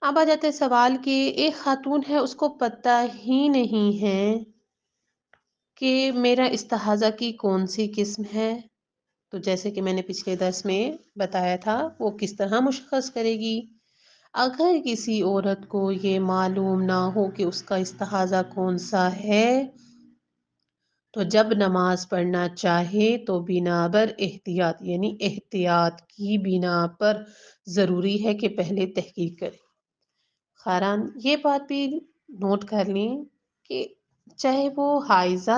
अब आ जाते हैं सवाल कि एक खातून है उसको पता ही नहीं है कि मेरा इस्तिहाज़ा की कौन-सी किस्म है। तो जैसे कि मैंने पिछले दर्स में बताया था, वो किस तरह मुशख़्ख़स करेगी। अगर किसी औरत को ये मालूम ना हो कि उसका इस्तिहाज़ा कौन-सा है, तो जब नमाज़ पढ़ना चाहे तो बिना एहतियात यानी एहतियात की बिना पर ज़रूरी है कि पहले तहकीक करे। ख़ारान ये बात भी नोट कर लें कि चाहे वो हैज़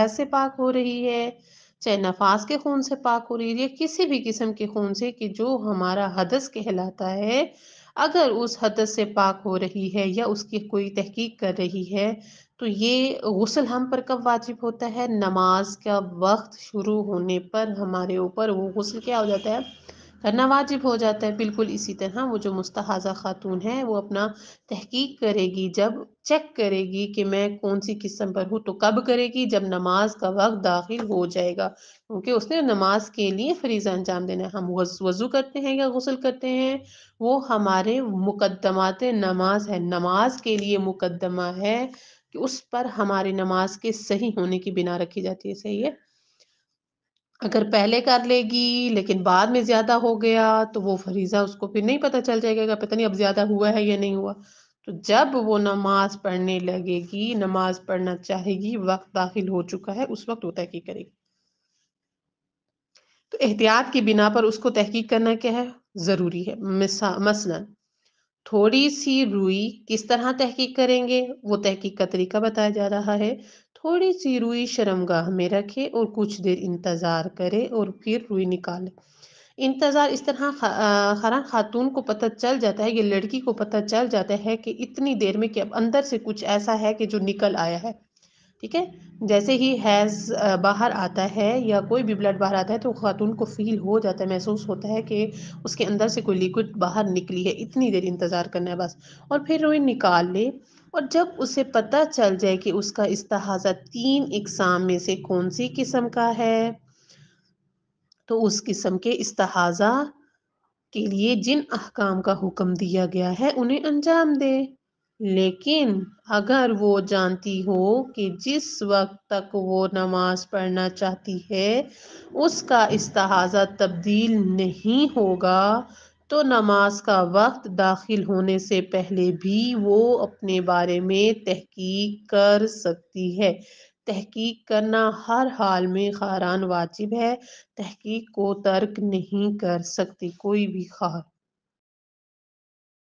से पाक हो रही है, चाहे नफास के खून से पाक हो रही है, या किसी भी किस्म के खून से कि जो हमारा हदस कहलाता है, अगर उस हदस से पाक हो रही है या उसकी कोई तहकीक कर रही है, तो ये गुस्ल हम पर कब वाजिब होता है? नमाज का वक्त शुरू होने पर हमारे ऊपर वो गुस्ल क्या हो जाता है, करना वाजिब हो जाता है। बिल्कुल इसी तरह वो जो मुस्तहाज़ा खातून है, वो अपना तहकीक करेगी, जब चेक करेगी कि मैं कौन-सी किस्म पर हूँ, तो कब करेगी? जब नमाज का वक़्त दाखिल हो जाएगा। क्योंकि उसने नमाज के लिए फ़रीज़ा अंजाम देना है। हम वज़ू करते हैं या गुस्ल करते हैं, वो हमारे मुक़द्दमात नमाज है। नमाज के लिए मुक़द्दमा है कि उस पर हमारी नमाज के सही होने की बिना रखी जाती है। सही है? अगर पहले कर लेगी लेकिन बाद में ज़्यादा हो गया, तो वो फरीज़ा उसको फिर नहीं पता चल जाएगा कि पता नहीं अब ज़्यादा हुआ है या नहीं हुआ। तो जब वो नमाज़ पढ़ने लगेगी, नमाज़ पढ़ना चाहेगी, वक़्त दाखिल हो चुका है, उस वक़्त वो तहकीक करेगी। तो एहतियात की बिना पर उसको तहकीक करना क्या है? ज़रूरी है। मसलन थोड़ी-सी रुई किस तरह तहकीक करेंगे? वो तहकीक का तरीका बताया जा रहा है। थोड़ी-सी रुई शर्मगाह में रखें और कुछ देर इंतज़ार करें और फिर रुई निकालें। इंतज़ार इस तरह हर खातून को पता चल जाता है, ये लड़की को पता चल जाता है कि इतनी देर में कि अब अंदर से कुछ ऐसा है कि जो निकल आया है। ठीक है? जैसे ही बाहर आता है या कोई भी ब्लड बाहर आता है, तो खातून को फ़ील हो जाता है, महसूस होता है कि उसके अंदर से कोई लिक्विड बाहर निकली है, इतनी देर इंतज़ार करना है बस। और फिर वो निकाल ले, और जब उसे पता चल जाए कि उसका इस्तिहाज़ा 3 अक़साम में से कौन-सी किस्म का है, तो उस किस्म के इस्तिहाज़ा के लिए जिन अहकाम का हुक्म दिया गया है उन्हें अंजाम दे। लेकिन अगर वो जानती हो कि जिस वक्त तक वो नमाज पढ़ना चाहती है उसका इस्तिहाज़ा तब्दील नहीं होगा, तो नमाज का वक्त दाखिल होने से पहले भी वो अपने बारे में तहकीक कर सकती है। तहकीक करना हर हाल में ख़ारान वाजिब है। तहकीक को तर्क नहीं कर सकती कोई भी ख़ार।